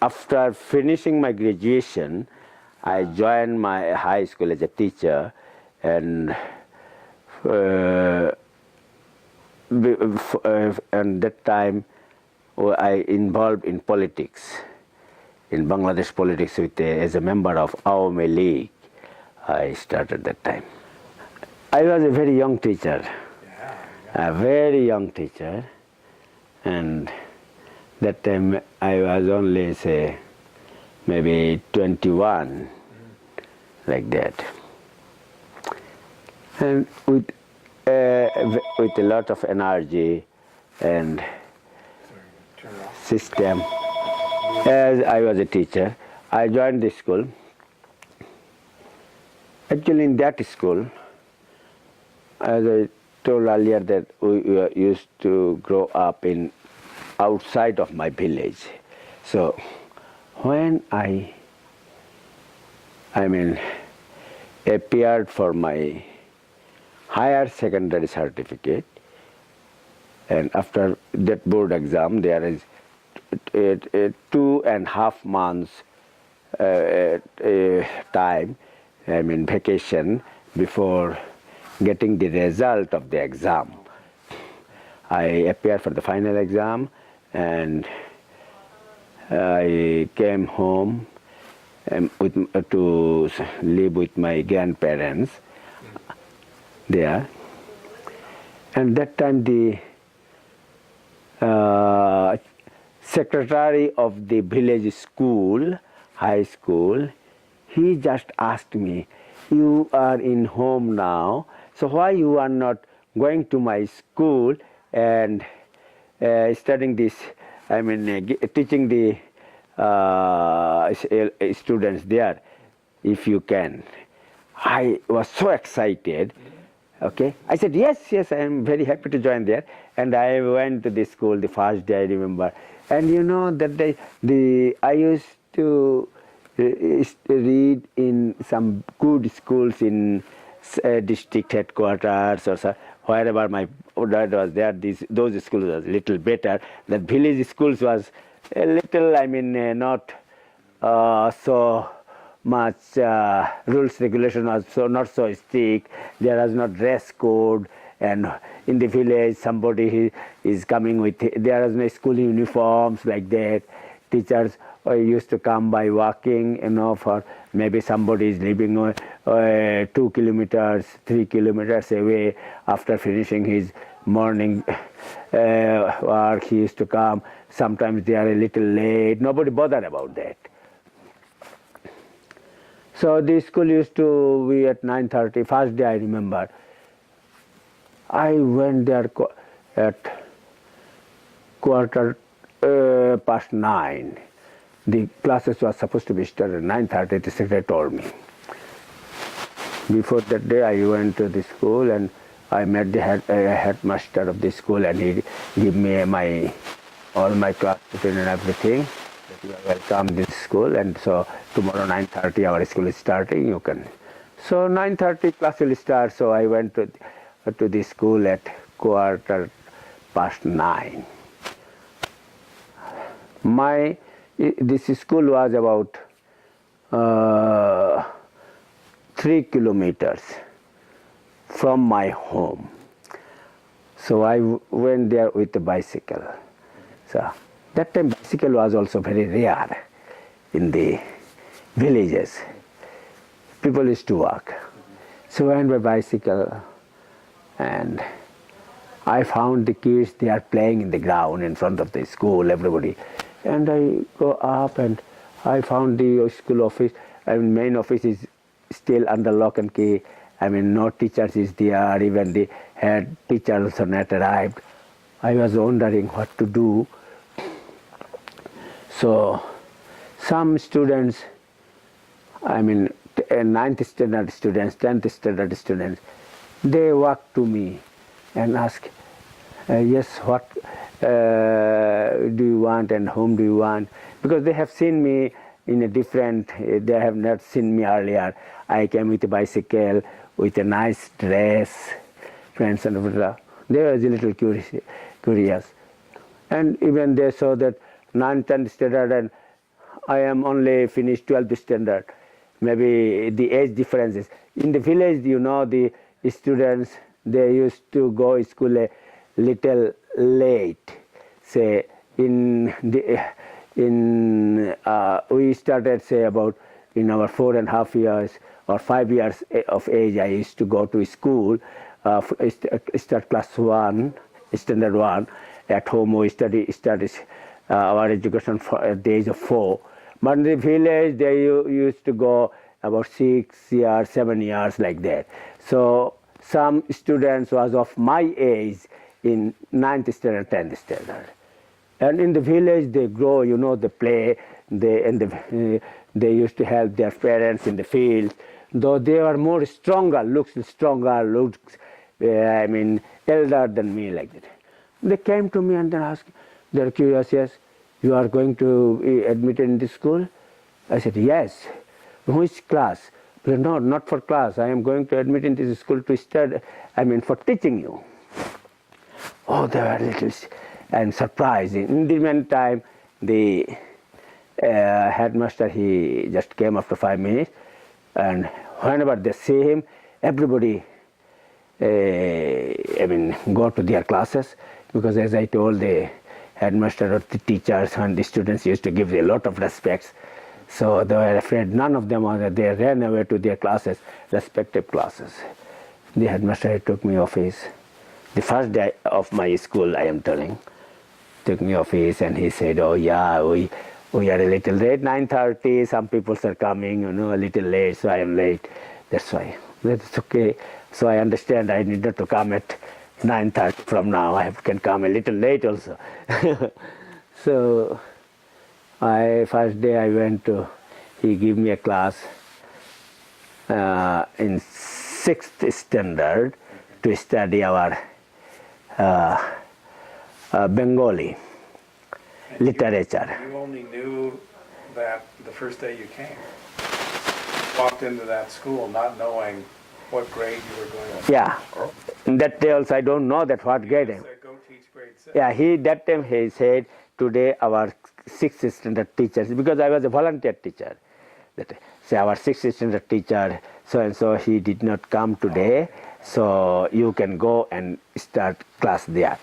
after finishing my graduation, I joined my high school as a teacher, and and that time I involved in politics, in Bangladesh politics as a member of Awami League. I started that time. I was a very young teacher, a very young teacher, and that time I was only, say, maybe 21, like that. And with a lot of energy and system, as I was a teacher, I joined the school. Actually, in that school, as I told earlier, that we used to grow up in outside of my village. So when I appeared for my higher secondary certificate, and after that board exam, there is 2.5 months time, vacation before getting the result of the exam. I appeared for the final exam, and I came home to live with my grandparents there. And that time the secretary of the village school, high school, he just asked me, "You are in home now, so why you are not going to my school and studying this, teaching the students there, if you can?" I was so excited. Okay, I said, yes, I am very happy to join there. And I went to the school the first day, I remember. And you know, that day, I used to read in some good schools in district headquarters or so, wherever my dad was there. Those schools was a little better. The village schools was a little, not so much rules, regulation was not so strict. There was no dress code, and in the village somebody is coming with, there was no school uniforms like that. Teachers used to come by walking, for maybe somebody is living 2 kilometers, 3 kilometers away. After finishing his morning work, he used to come. Sometimes they are a little late. Nobody bothered about that. So the school used to be at 9:30. First day I remember, I went there at 9:15. The classes were supposed to be started at 9:30, the secretary told me. Before that day I went to the school and I met the headmaster of the school, and he gave me all my class routine and everything. You are welcome this school, and so tomorrow 9:30 our school is starting, you can. So 9:30 class will start, so I went to the school at 9:15. This school was about 3 kilometers from my home. So I went there with a bicycle. So that time bicycle was also very rare in the villages. People used to walk. So I went by bicycle, and I found the kids, they are playing in the ground in front of the school, everybody. And I go up and I found the school office. Main office is still under lock and key. No teachers is there, even the head teacher also not arrived. I was wondering what to do. So some students, 9th standard students, 10th standard students, they walk to me and ask, yes, what do you want and whom do you want? Because they have seen me in a different, they have not seen me earlier. I came with a bicycle, with a nice dress, friends and everything. They were a little curious. And even they saw that 9th, 10th standard and I am only finished 12th standard. Maybe the age differences. In the village, the students, they used to go school a little late. Say we started say about in our 4.5 years or 5 years of age. I used to go to school, start class 1, standard 1. At home we study our education for at the age of 4. But in the village they used to go about 6 years, 7 years like that. So some students was of my age in 9th standard, 10th standard. And in the village they grow, they play, they used to help their parents in the field. Though they were more stronger, looks elder than me like that. They came to me and then asked, they're curious, yes, you are going to be admitted in this school? I said, yes. Which class? They said, no, not for class. I am going to admit in this school to study, for teaching you. Oh, they were a little and surprised. In the meantime, the headmaster, he just came after 5 minutes, and whenever they see him, everybody go to their classes, because as I told, the headmaster or the teachers and the students used to give a lot of respects. So they were afraid, none of them were, they ran away to their classes, respective classes. The headmaster took me office. The first day of my school, I am telling, took me office and he said, oh yeah, we are a little late, 9:30, some people are coming, a little late, so I am late. That's why. That's okay. So I understand I need not to come at 9:30 from now. I can come a little late also. So first day I went to, he gave me a class in 6th standard to study our Bengali literature. You only knew that the first day you came. Walked into that school not knowing what grade you were going to. Yeah. In that day also I don't know that what grade. Said, go teach grade 6. Yeah, that time he said, today our 6th standard teachers, because I was a volunteer teacher. So our 6th standard teacher, so and so, he did not come today, so you can go and start class there.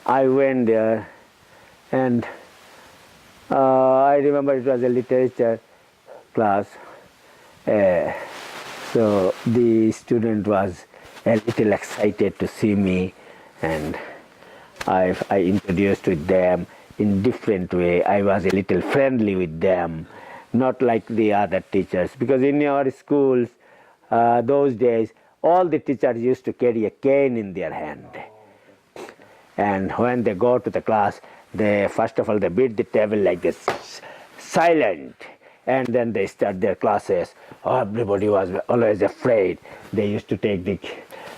I went there, and I remember it was a literature class. So the student was a little excited to see me, and I introduced with them in different way. I was a little friendly with them, not like the other teachers, because in our schools those days all the teachers used to carry a cane in their hand. And when they go to the class, they first of all they beat the table like this, silent, and then they start their classes. Everybody was always afraid. They used to take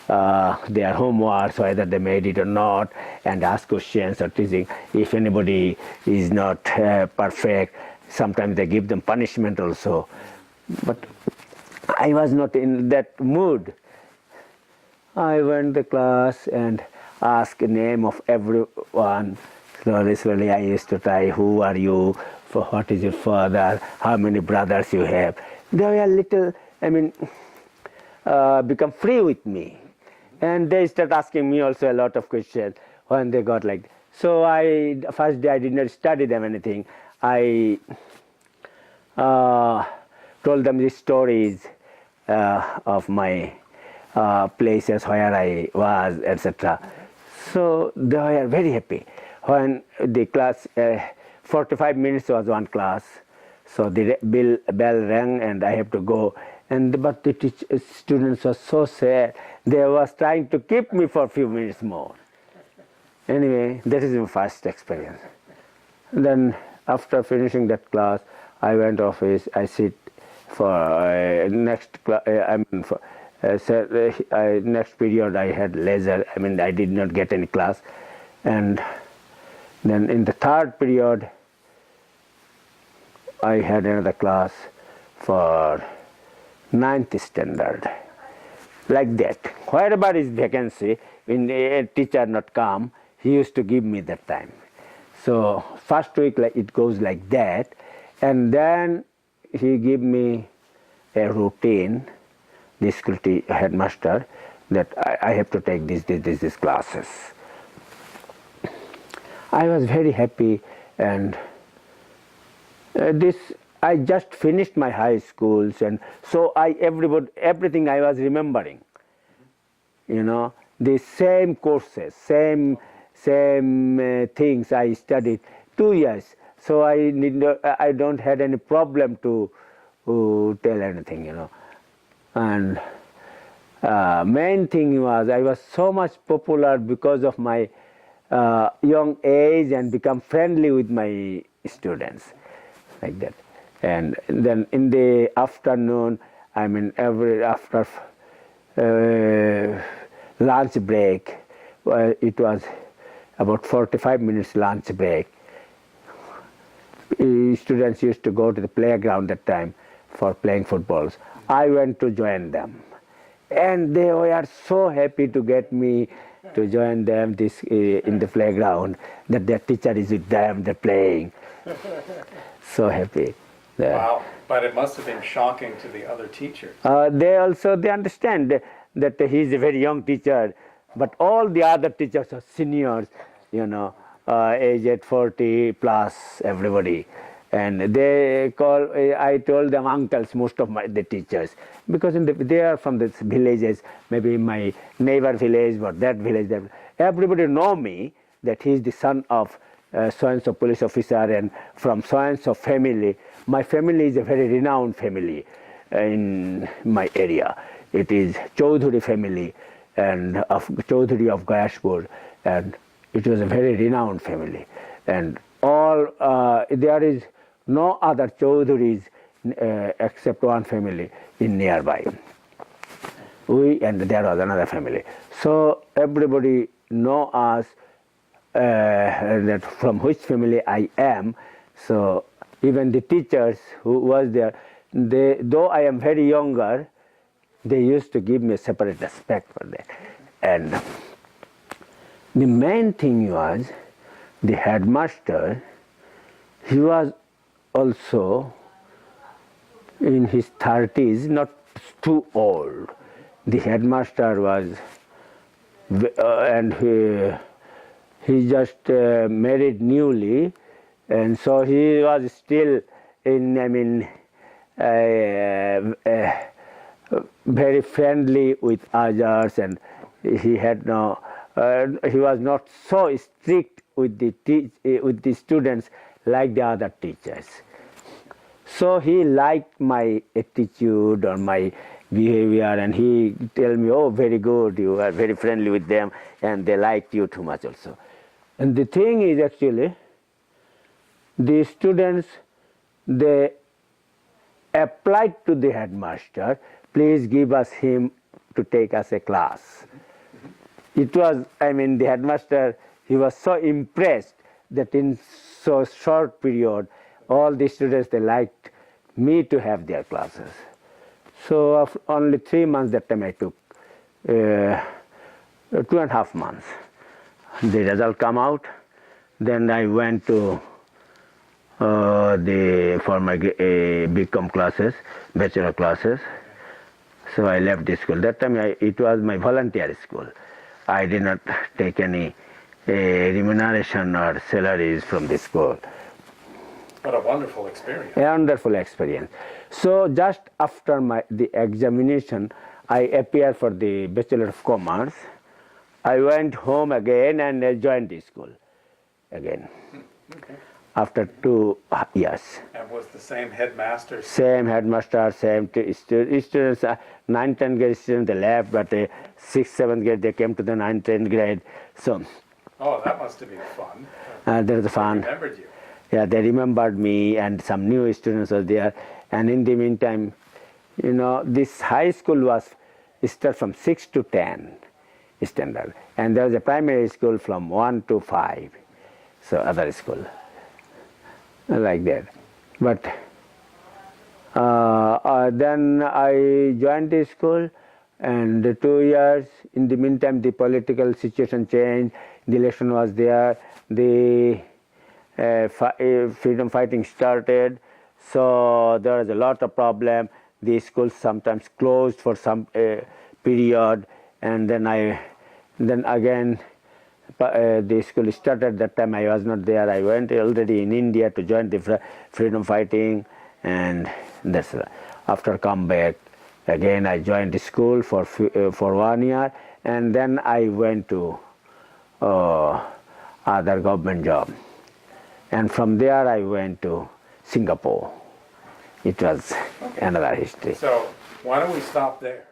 their homework, whether they made it or not, and ask questions or teaching. If anybody is not perfect, sometimes they give them punishment also. But I was not in that mood. I went to class and asked the name of everyone. Slowly I used to try, who are you, for what is your father, how many brothers you have. They were a little, become free with me. And they start asking me also a lot of questions when they got like that. So first day I did not study them anything. I told them the stories of my places where I was, etc. So they were very happy. When the class, 45 minutes was one class, so the bell rang and I have to go. But the students were so sad, they was trying to keep me for a few minutes more. Anyway, that is my first experience. Then after finishing that class, I went office. I sit for next next period. I had leisure. I did not get any class, and then in the third period, I had another class for 9th standard. Like that, wherever is vacancy, when a teacher not come, he used to give me that time. So first week like it goes like that, and then he give me a routine, the school headmaster, that I have to take this classes. I was very happy, and this I just finished my high schools, and so everything I was remembering. You know, the same courses, same things I studied 2 years. So I don't had any problem to tell anything. You know, and main thing was I was so much popular because of my young age and become friendly with my students, like that. And then in the afternoon, I mean after lunch break, it was about 45 minutes lunch break. Students used to go to the playground that time for playing footballs. I went to join them, and they were so happy to get me to join them in the playground, that their teacher is with them, they're playing. So happy. Wow, but it must have been shocking to the other teachers. They understand that he's a very young teacher, but all the other teachers are seniors, you know, aged 40 plus, everybody. And I told them uncles, most of the teachers, because they are from the villages, maybe my neighbor village or that village. Everybody know me, that he is the son of so-and-so police officer and from so-and-so family. My family is a very renowned family in my area. It is Chowdhury family, and of Chowdhury of Gayashpur, and it was a very renowned family. And there is no other Chowdhuries except one family in nearby. And there was another family. So everybody know us, that from which family I am. So even the teachers who was there, though I am very younger, they used to give me a separate respect for that. And the main thing was the headmaster. He was also in his 30s, not too old. The headmaster was, and he just married newly, and so he was still very friendly with others, and he was not so strict with the students like the other teachers. So he liked my attitude or my behavior, and he tell me, "Oh, very good, you are very friendly with them, and they liked you too much also." And the thing is, actually, the students, they applied to the headmaster, "Please give us him to take us a class." It was, the headmaster, he was so impressed that in so short period, all the students, they liked me to have their classes. So after only 3 months, that time I took 2.5 months. The result come out. Then I went to for my BCom classes, bachelor classes. So I left the school. That time it was my volunteer school. I did not take any remuneration or salaries from the school. What a wonderful experience. A wonderful experience. So just after the examination, I appeared for the Bachelor of Commerce. I went home again and joined the school again. Okay. After 2 years. And was the same headmaster? Same headmaster, same students, 9th, 10th grade students, they left, but 6th, 7th grade, they came to the 9th, 10th grade. So. Oh, that must have been fun. That was fun. They remembered you. Yeah, they remembered me, and some new students were there. And in the meantime, this high school was started from 6 to 10 standard. And there was a primary school from 1 to 5. So other school. Like that. But then I joined the school, and 2 years. In the meantime, the political situation changed. The election was there. The freedom fighting started. So there was a lot of problem. The schools sometimes closed for some period, and then again the school started. That time I was not there. I went already in India to join the freedom fighting, and that's after come back again I joined the school for 1 year, and then I went to other government job, and from there I went to Singapore. It was another history. So why don't we stop there?